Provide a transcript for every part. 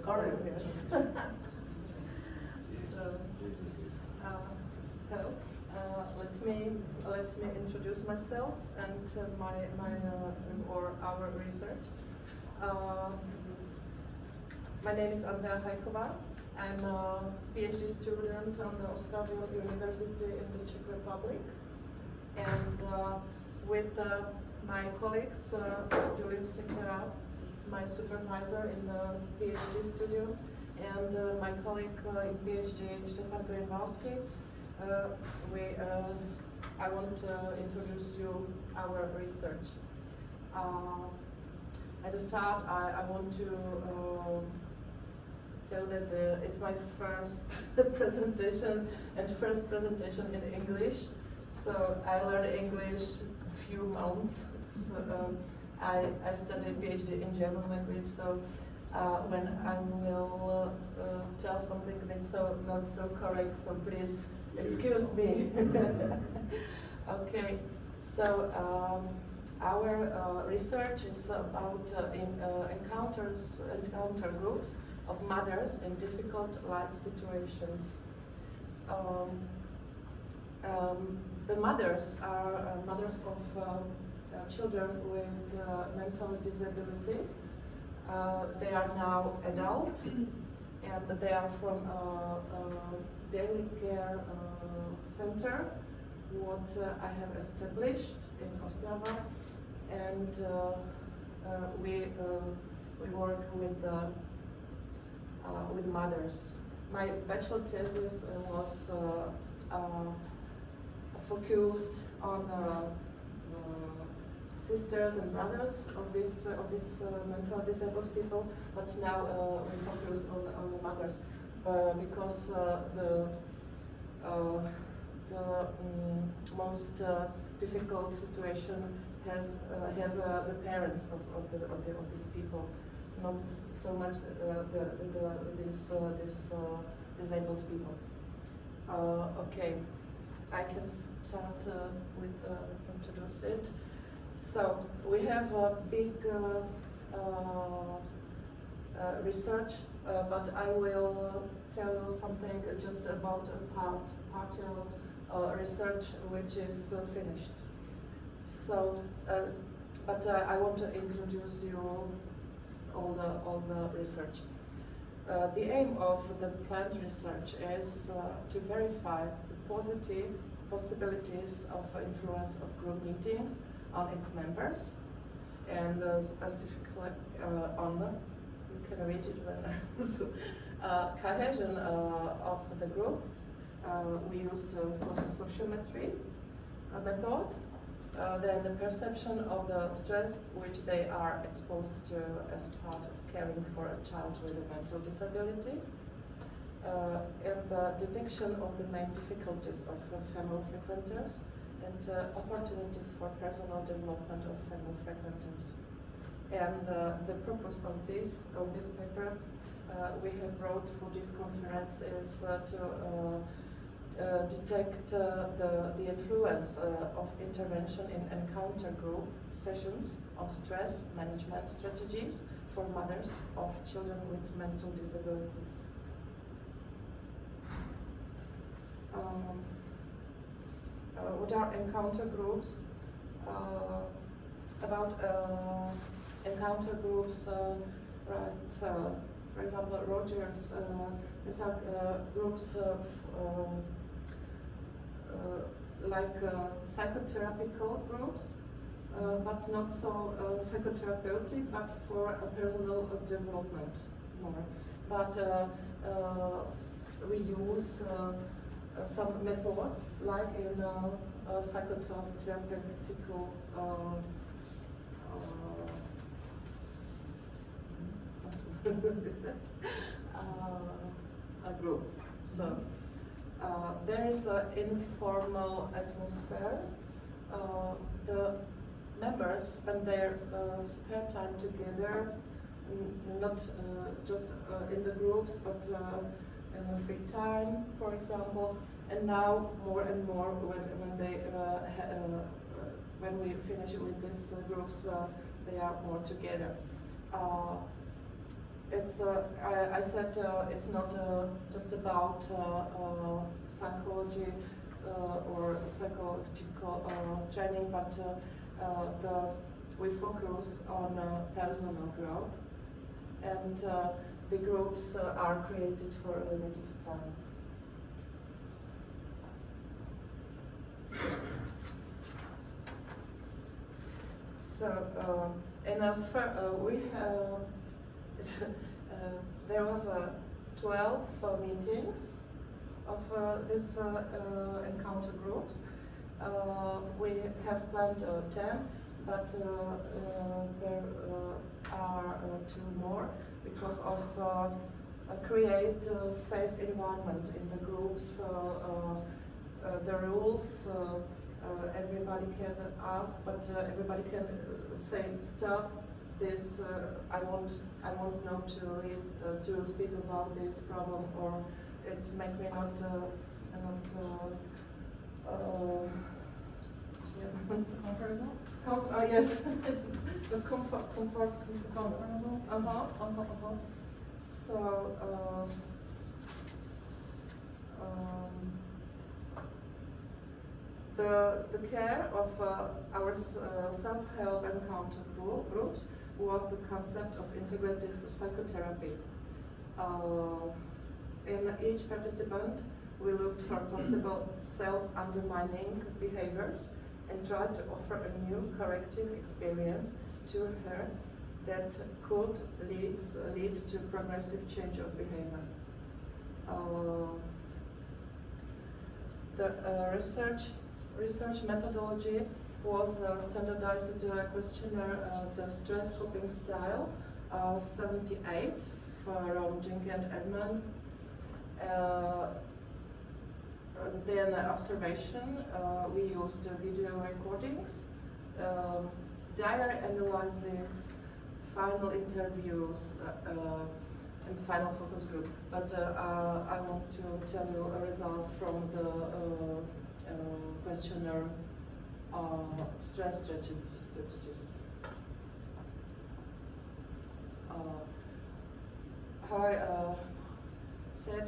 Correct. Yes. Hello. Let me introduce myself and or our research. My name is Andrea Hajkova. I'm a PhD student on the Ostrava University in the Czech Republic, and with my colleagues, Julius Sekera, it's my supervisor in the PhD studio, and my colleague in PhD, Stefan Greenwalski. I want to introduce you our research. At the start, I want to tell that it's my first presentation in English. So I learned English a few months. So, I studied PhD in German language. So when I will tell something that's not so correct, so please excuse me. Okay. So our research is about encounter groups of mothers in difficult life situations. The mothers are mothers of children with mental disability. They are now adult, and they are from a daily care center, what I have established in Ostrava, and we work with mothers. My bachelor thesis was focused on sisters and brothers of these mental disabled people, but now we focus on the mothers because the most difficult situation have the parents of these people, not so much these disabled people. Okay, I can start with introduce it. So we have a big research, but I will tell you something just about a partial research which is finished. So, but I want to introduce you all the research. The aim of the planned research is to verify the positive possibilities of influence of group meetings on its members, and specifically on, you can read it when cohesion of the group. We used sociometry method, then the perception of the stress which they are exposed to as part of caring for a child with a mental disability, and the detection of the main difficulties of family frequenters, and opportunities for personal development of family frequenters. And the purpose of this paper we have wrote for this conference is to detect the influence of intervention in encounter group sessions of stress management strategies for mothers of children with mental disabilities. What are encounter groups? About encounter groups, for example, Rogers, these are groups of like psychotherapical groups, but not so psychotherapeutic, but for personal development more. But we use some methods, like in psychotherapeutical a group. So there is an informal atmosphere. The members spend their spare time together, not just in the groups, but in the free time, for example. And now more and more, when we finish with these groups, they are more together. it's I said it's not just about psychology or psychological training, but we focus on personal growth, and the groups are created for a limited time. So we there was 12 meetings of this encounter groups. We have planned 10, but there are 2 more because of create a safe environment in the groups. The rules everybody can ask, but everybody can say stop. This I want not to read to speak about this problem, or it make me not comfortable. Yes, but comfortable. So. The care of our self-help encounter groups was the concept of integrative psychotherapy. In each participant, we looked for possible self-undermining behaviors and tried to offer a new corrective experience to her that could lead to progressive change of behavior. The research methodology was a standardized questionnaire, the stress coping style, 78 from Jink and Edman. Then observation, we used video recordings, diary analysis, final interviews, and final focus group. But I want to tell you results from the questionnaire stress strategies. How I said,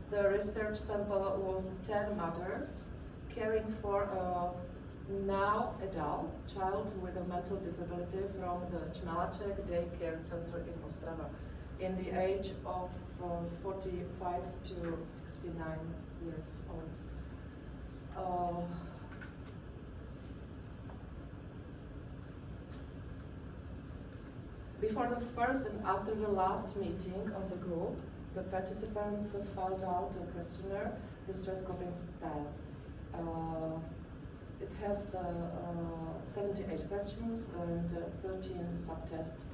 the research sample was 10 mothers caring for a now adult child with a mental disability from the Czech Daycare Center in Ostrava in the age of 45 to 69 years old. Before the first and after the last meeting of the group, the participants filled out a questionnaire, the stress coping style. It has 78 questions and 13 subtests,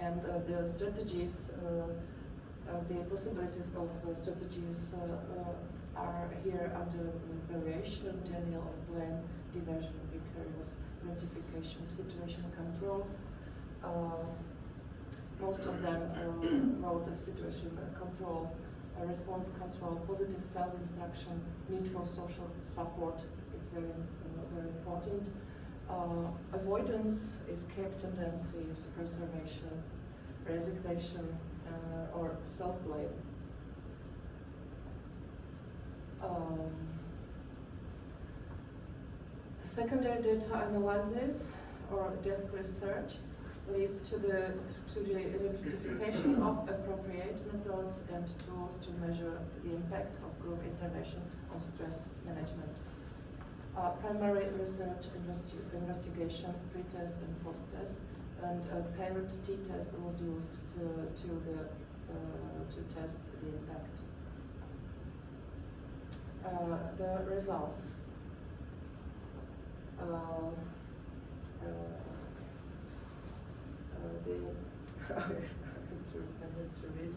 and the strategies, the possibilities of strategies are here under variation, denial of blame, diversion, vicarious gratification, situation control. Most of them wrote the situation control, response control, positive self-instruction, need for social support. It's very, very important. Avoidance, escape tendencies, preservation, resignation, or self-blame. The secondary data analysis or desk research leads to the identification of appropriate methods and tools to measure the impact of group intervention on stress management. Primary research investigation, pre-test and post-test, and a paired t-test was used to test the impact. The results. I have to read it.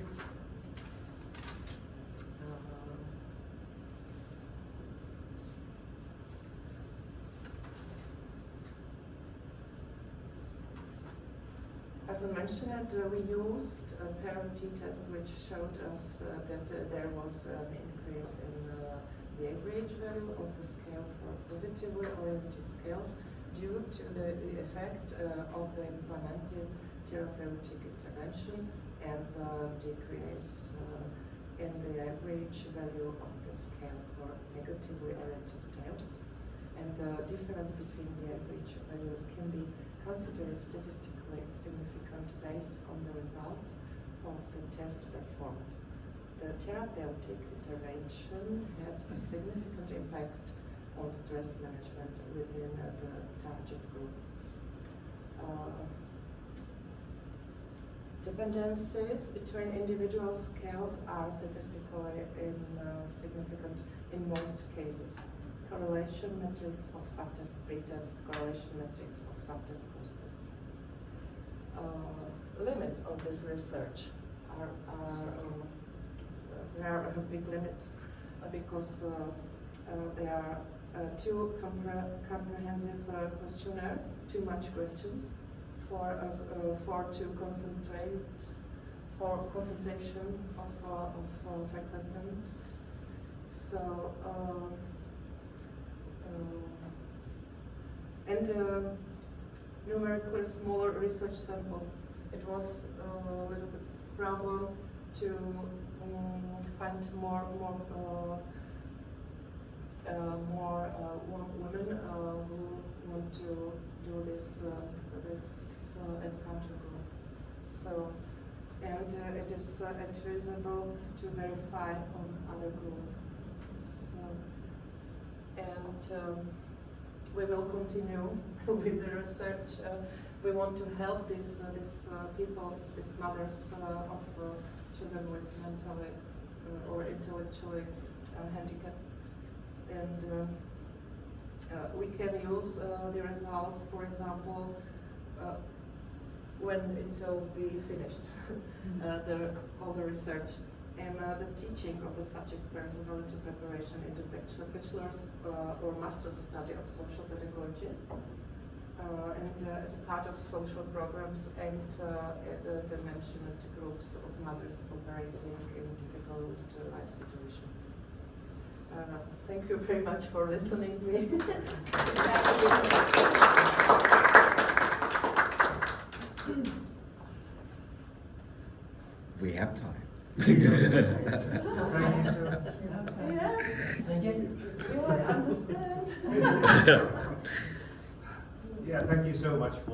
As I mentioned, we used a parent t-test which showed us that there was an increase in the average value of the scale for positively oriented scales due to the effect of the implemented therapeutic intervention and decrease in the average value of the scale for negatively oriented scales. And the difference between the average values can be considered statistically significant based on the results of the test performed. The therapeutic intervention had a significant impact on stress management within the target group. Dependencies between individual scales are statistically significant in most cases. Correlation metrics of subtest pretest, correlation metrics of subtest posttest. Limits of this research there are big limits because there are too comprehensive questionnaire, too much questions for concentration of frequentants. So and numerically smaller research sample. It was a little bit problem to find more women who want to do this encounter group. So, and it is advisable to verify on other group. So, and we will continue with the research. We want to help these people, these mothers of children with mentally or intellectually handicapped, and we can use the results, for example, when it will be finished, all the research. And the teaching of the subject personality preparation in the bachelor's or master's study of social pedagogy, and as part of social programs and the mentioned groups of mothers operating in difficult life situations. Thank you very much for listening to me. We have time. Yes. I understand. Yeah, thank you so much for